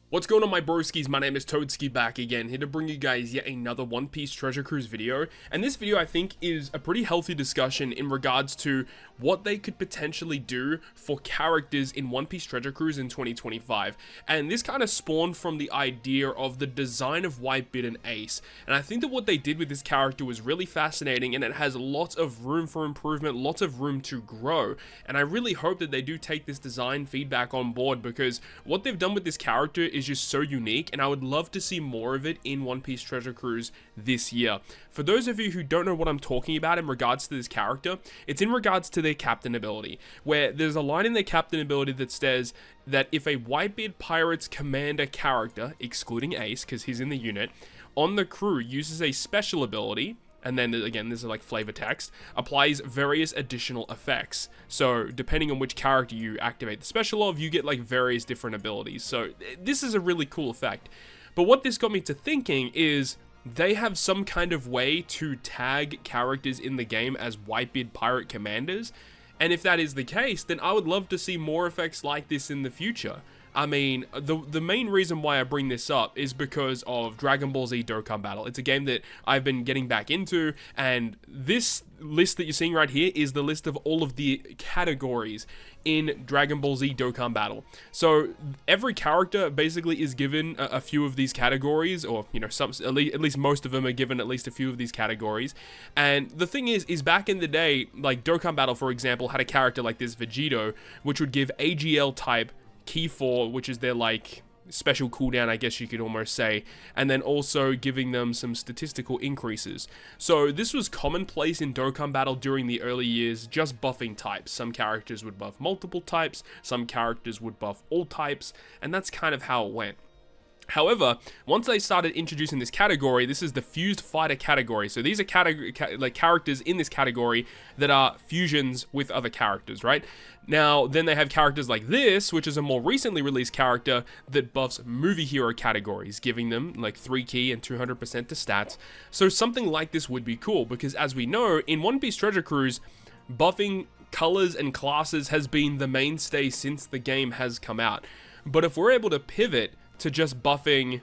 What's going on, my broskiis? My name is Toadski, back again, here to bring you guys yet another One Piece Treasure Cruise video. And this video, I think, is a pretty healthy discussion in regards to what they could potentially do for characters in One Piece Treasure Cruise in 2025. And this kind of spawned from the idea of the design of Whitebeard and Ace. And I think that what they did with this character was really fascinating, and it has lots of room for improvement, lots of room to grow. And I really hope that they do take this design feedback on board, because what they've done with this character is just so unique, and I would love to see more of it in One Piece Treasure Cruise this year. For those of you who don't know what I'm talking about in regards to this character, it's in regards to their captain ability, where there's a line in their captain ability that says that if a Whitebeard Pirates commander character, excluding Ace because he's in the unit, on the crew uses a special ability, and then again, there's like flavor text, applies various additional effects. So depending on which character you activate the special of, you get like various different abilities. So this is a really cool effect. But what this got me to thinking is they have some kind of way to tag characters in the game as Whitebeard Pirate commanders. And if that is the case, then I would love to see more effects like this in the future. I mean, the main reason why I bring this up is because of Dragon Ball Z Dokkan Battle. It's a game that I've been getting back into, and this list that you're seeing right here is the list of all of the categories in Dragon Ball Z Dokkan Battle. So every character basically is given a few of these categories, or you know, at least most of them are given at least a few of these categories. And the thing is back in the day, like Dokkan Battle, for example, had a character like this Vegito, which would give AGL type Key 4, which is their like special cooldown, I guess you could almost say, and then also giving them some statistical increases. So this was commonplace in Dokkan Battle during the early years, just buffing types. Some characters would buff multiple types, some characters would buff all types, and that's kind of how it went. However, once they started introducing this category, this is the fused fighter category. So these are characters in this category that are fusions with other characters, right? Now, then they have characters like this, which is a more recently released character that buffs movie hero categories, giving them like 3 key and 200% to stats. So something like this would be cool, because as we know, in One Piece Treasure Cruise, buffing colors and classes has been the mainstay since the game has come out. But if we're able to pivot to just buffing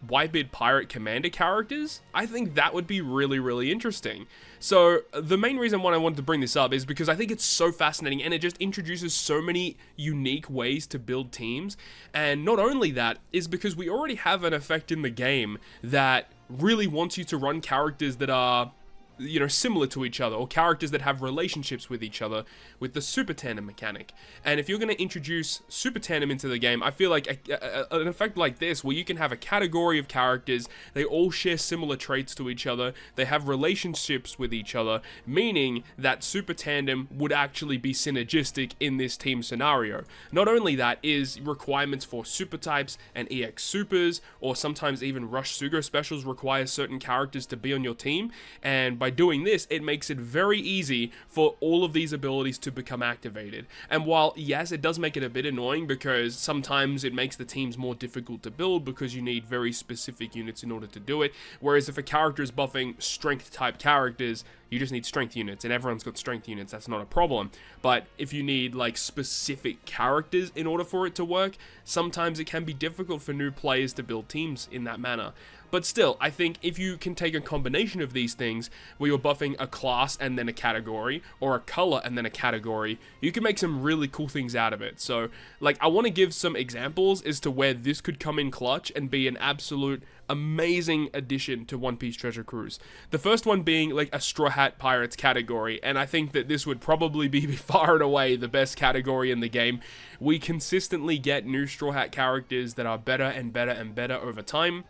Whitebeard Pirate Commander characters, I think that would be really, really interesting. So the main reason why I wanted to bring this up is because I think it's so fascinating, and it just introduces so many unique ways to build teams. And not only that, is because we already have an effect in the game that really wants you to run characters that are, you know, similar to each other, or characters that have relationships with each other, with the Super Tandem mechanic. And if you're going to introduce Super Tandem into the game, I feel like an effect like this, where you can have a category of characters, they all share similar traits to each other, they have relationships with each other, meaning that Super Tandem would actually be synergistic in this team scenario. Not only that, is requirements for super types and EX supers, or sometimes even Rush Sugo specials require certain characters to be on your team, and by doing this, it makes it very easy for all of these abilities to become activated. And while, yes, it does make it a bit annoying, because sometimes it makes the teams more difficult to build because you need very specific units in order to do it, whereas if a character is buffing strength type characters, you just need strength units, and everyone's got strength units, that's not a problem. But if you need like specific characters in order for it to work, sometimes it can be difficult for new players to build teams in that manner. But still, I think if you can take a combination of these things, where you're buffing a class and then a category, or a color and then a category, you can make some really cool things out of it. So, like, I want to give some examples as to where this could come in clutch and be an absolute amazing addition to One Piece Treasure Cruise. The first one being like a Straw Hat Pirates category, and I think that this would probably be far and away the best category in the game. We consistently get new Straw Hat characters that are better and better and better over time.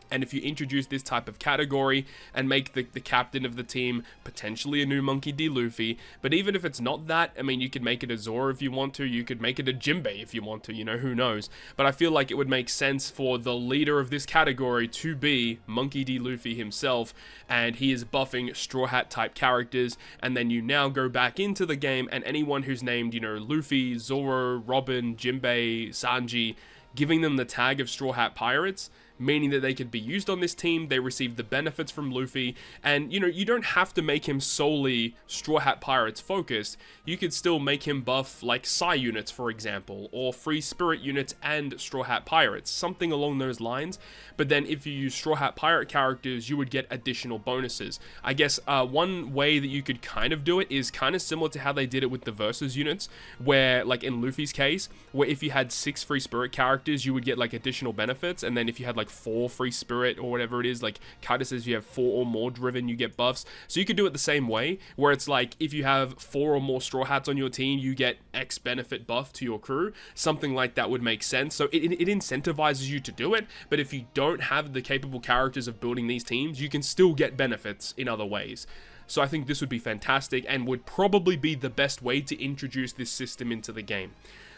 And if you introduce this type of category and make the captain of the team potentially a new Monkey D. Luffy, but even if it's not that, I mean, you could make it a Zoro if you want to, you could make it a Jinbei if you want to, you know, who knows. But I feel like it would make sense for the leader of this category to be Monkey D. Luffy himself, and he is buffing Straw Hat type characters, and then you now go back into the game, and anyone who's named, you know, Luffy, Zoro, Robin, Jinbei, Sanji, giving them the tag of Straw Hat Pirates meaning that they could be used on this team. They receive the benefits from Luffy, and you don't have to make him solely Straw Hat Pirates focused. You could still make him buff like Psy units, for example, or Free Spirit units and Straw Hat Pirates, something along those lines. But then if you use Straw Hat Pirate characters, you would get additional bonuses. I guess one way that you could kind of do it is kind of similar to how they did it with the Versus units, where like in Luffy's case, where if you had 6 Free Spirit characters, you would get like additional benefits, and then if you had like 4 Free Spirit or whatever it is, like Kaido says, if you have 4 or more driven, you get buffs. So you could do it the same way, where it's like if you have 4 or more Straw Hats on your team, you get X benefit buff to your crew. Something like that would make sense. So it incentivizes you to do it, but if you don't have the capable characters of building these teams, you can still get benefits in other ways. So I think this would be fantastic and would probably be the best way to introduce this system into the game.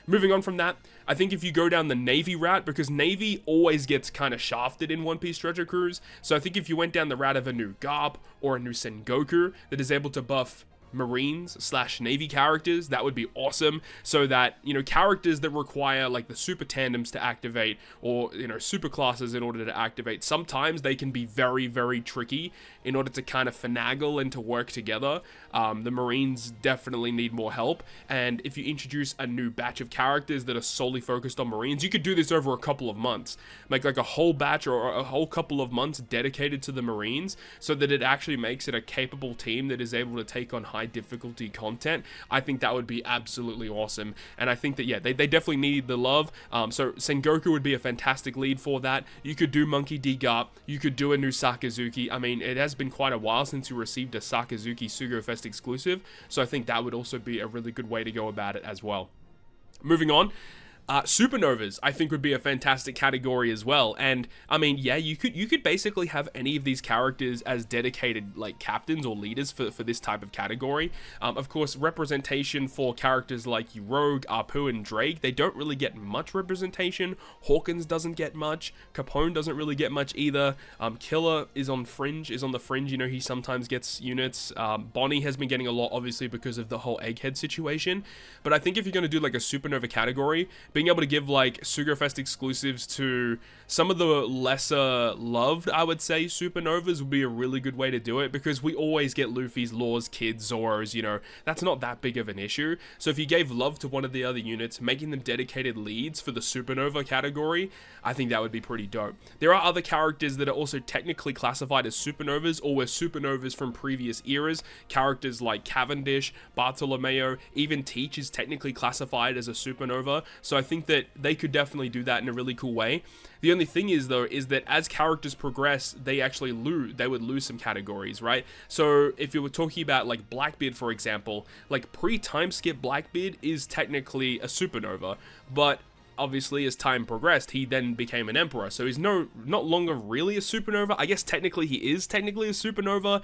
Moving on from that, I think if you go down the Navy route, because Navy always gets kind of shafted in One Piece Treasure Cruise, so I think if you went down the route of a new Garp or a new Sengoku that is able to buff Marines/Navy characters, that would be awesome, so that, characters that require like the super tandems to activate, or, super classes in order to activate, sometimes they can be very, very tricky in order to kind of finagle and to work together. The Marines definitely need more help, and if you introduce a new batch of characters that are solely focused on Marines, you could do this over a couple of months, make like a whole batch or a whole couple of months dedicated to the Marines, so that it actually makes it a capable team that is able to take on high difficulty content. I think that would be absolutely awesome, and I think that, yeah, they definitely need the love. So Sengoku would be a fantastic lead for that. You could do Monkey D. Garp, you could do a new Sakazuki. I mean, it has been quite a while since you received a Sakazuki Sugo Fest exclusive, so I think that would also be a really good way to go about it as well. Moving on, Supernovas, I think, would be a fantastic category as well. And I mean, yeah, you could basically have any of these characters as dedicated like captains or leaders for this type of category. Of course, representation for characters like Rogue, Apu, and Drake, they don't really get much representation. Hawkins doesn't get much. Capone doesn't really get much either. Killer is on the fringe. He sometimes gets units. Bonnie has been getting a lot, obviously, because of the whole Egghead situation. But I think if you're going to do like a Supernova category, being able to give like Sugofest exclusives to some of the lesser loved, I would say, Supernovas would be a really good way to do it, because we always get Luffy's, Law's, Kids, Zoro's, that's not that big of an issue. So if you gave love to one of the other units, making them dedicated leads for the Supernova category, I think that would be pretty dope. There are other characters that are also technically classified as Supernovas, or were Supernovas from previous eras. Characters like Cavendish, Bartolomeo, even Teach is technically classified as a Supernova, so I think that they could definitely do that in a really cool way. The only thing is, though, is that as characters progress, they would lose some categories, right? So if you were talking about like Blackbeard, for example, like pre-time skip Blackbeard is technically a Supernova, but obviously as time progressed, he then became an Emperor, so he's not longer really a Supernova. I guess technically he is technically a Supernova.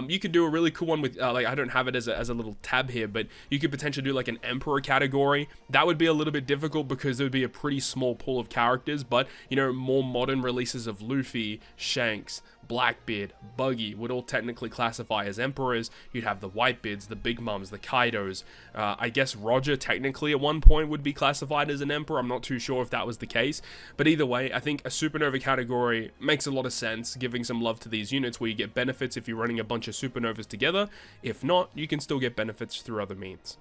You could do a really cool one with like, I don't have it as a little tab here, but you could potentially do like an Emperor category. That would be a little bit difficult because there would be a pretty small pool of characters, but more modern releases of Luffy, Shanks, Blackbeard, Buggy would all technically classify as Emperors. You'd have the Whitebeards, the Big Mums, the Kaidos. I guess Roger technically at one point would be classified as an Emperor. I'm not too sure if that was the case, but either way, I think a Supernova category makes a lot of sense, giving some love to these units where you get benefits if you're running a bunch of Supernovas together. If not, you can still get benefits through other means.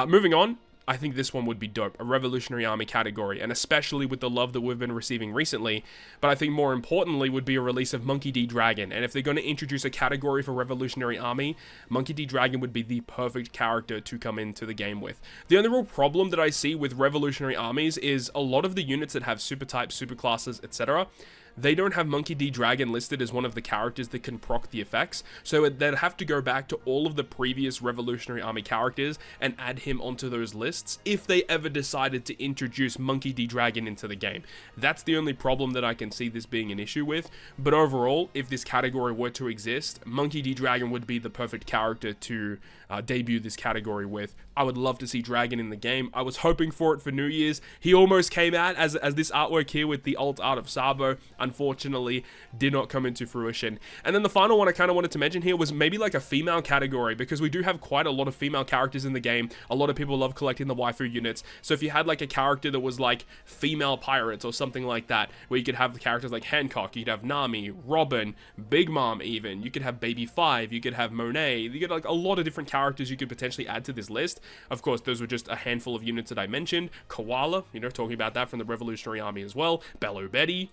Moving on, I think this one would be dope, a Revolutionary Army category, and especially with the love that we've been receiving recently, but I think more importantly would be a release of Monkey D. Dragon, and if they're going to introduce a category for Revolutionary Army, Monkey D. Dragon would be the perfect character to come into the game with. The only real problem that I see with Revolutionary Armies is a lot of the units that have super types, super classes, etc., they don't have Monkey D. Dragon listed as one of the characters that can proc the effects, so they'd have to go back to all of the previous Revolutionary Army characters and add him onto those lists if they ever decided to introduce Monkey D. Dragon into the game. That's the only problem that I can see this being an issue with, but overall, if this category were to exist, Monkey D. Dragon would be the perfect character to debut this category with. I would love to see Dragon in the game. I was hoping for it for New Year's. He almost came out as this artwork here with the alt art of Sabo. unfortunately did not come into fruition. And then the final one I kind of wanted to mention here was maybe like a female category, because we do have quite a lot of female characters in the game. A lot of people love collecting the waifu units. So if you had like a character that was like female pirates or something like that, where you could have the characters like Hancock, you'd have Nami, Robin, Big Mom even, you could have Baby 5, you could have Monet, you get like a lot of different characters you could potentially add to this list. Of course, those were just a handful of units that I mentioned. Koala, you know, talking about that from the Revolutionary Army as well. Bello Betty.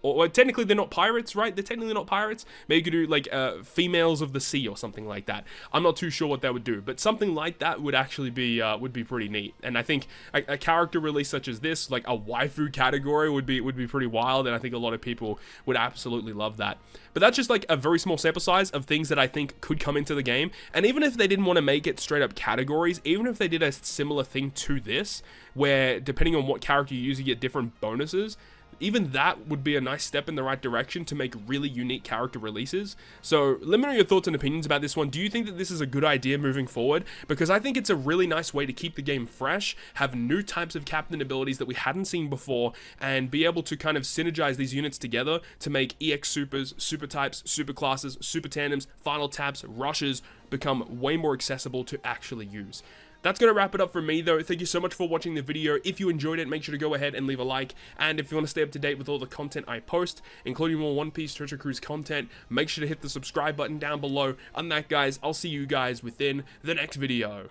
Or technically they're not pirates, right? They're technically not pirates. Maybe you could do like females of the sea or something like that. I'm not too sure what that would do, but something like that would actually be pretty neat. And I think a character release such as this, like a waifu category, would be pretty wild. And I think a lot of people would absolutely love that. But that's just like a very small sample size of things that I think could come into the game. And even if they didn't want to make it straight up categories, even if they did a similar thing to this, where depending on what character you use, you get different bonuses, even that would be a nice step in the right direction to make really unique character releases. So let me know your thoughts and opinions about this one. Do you think that this is a good idea moving forward? Because I think it's a really nice way to keep the game fresh, have new types of captain abilities that we hadn't seen before, and be able to kind of synergize these units together to make EX supers, super types, super classes, super tandems, final taps, rushes become way more accessible to actually use. That's going to wrap it up for me, though. Thank you so much for watching the video. If you enjoyed it, make sure to go ahead and leave a like. And if you want to stay up to date with all the content I post, including more One Piece Treasure Cruise content, make sure to hit the subscribe button down below. On that, guys, I'll see you guys within the next video.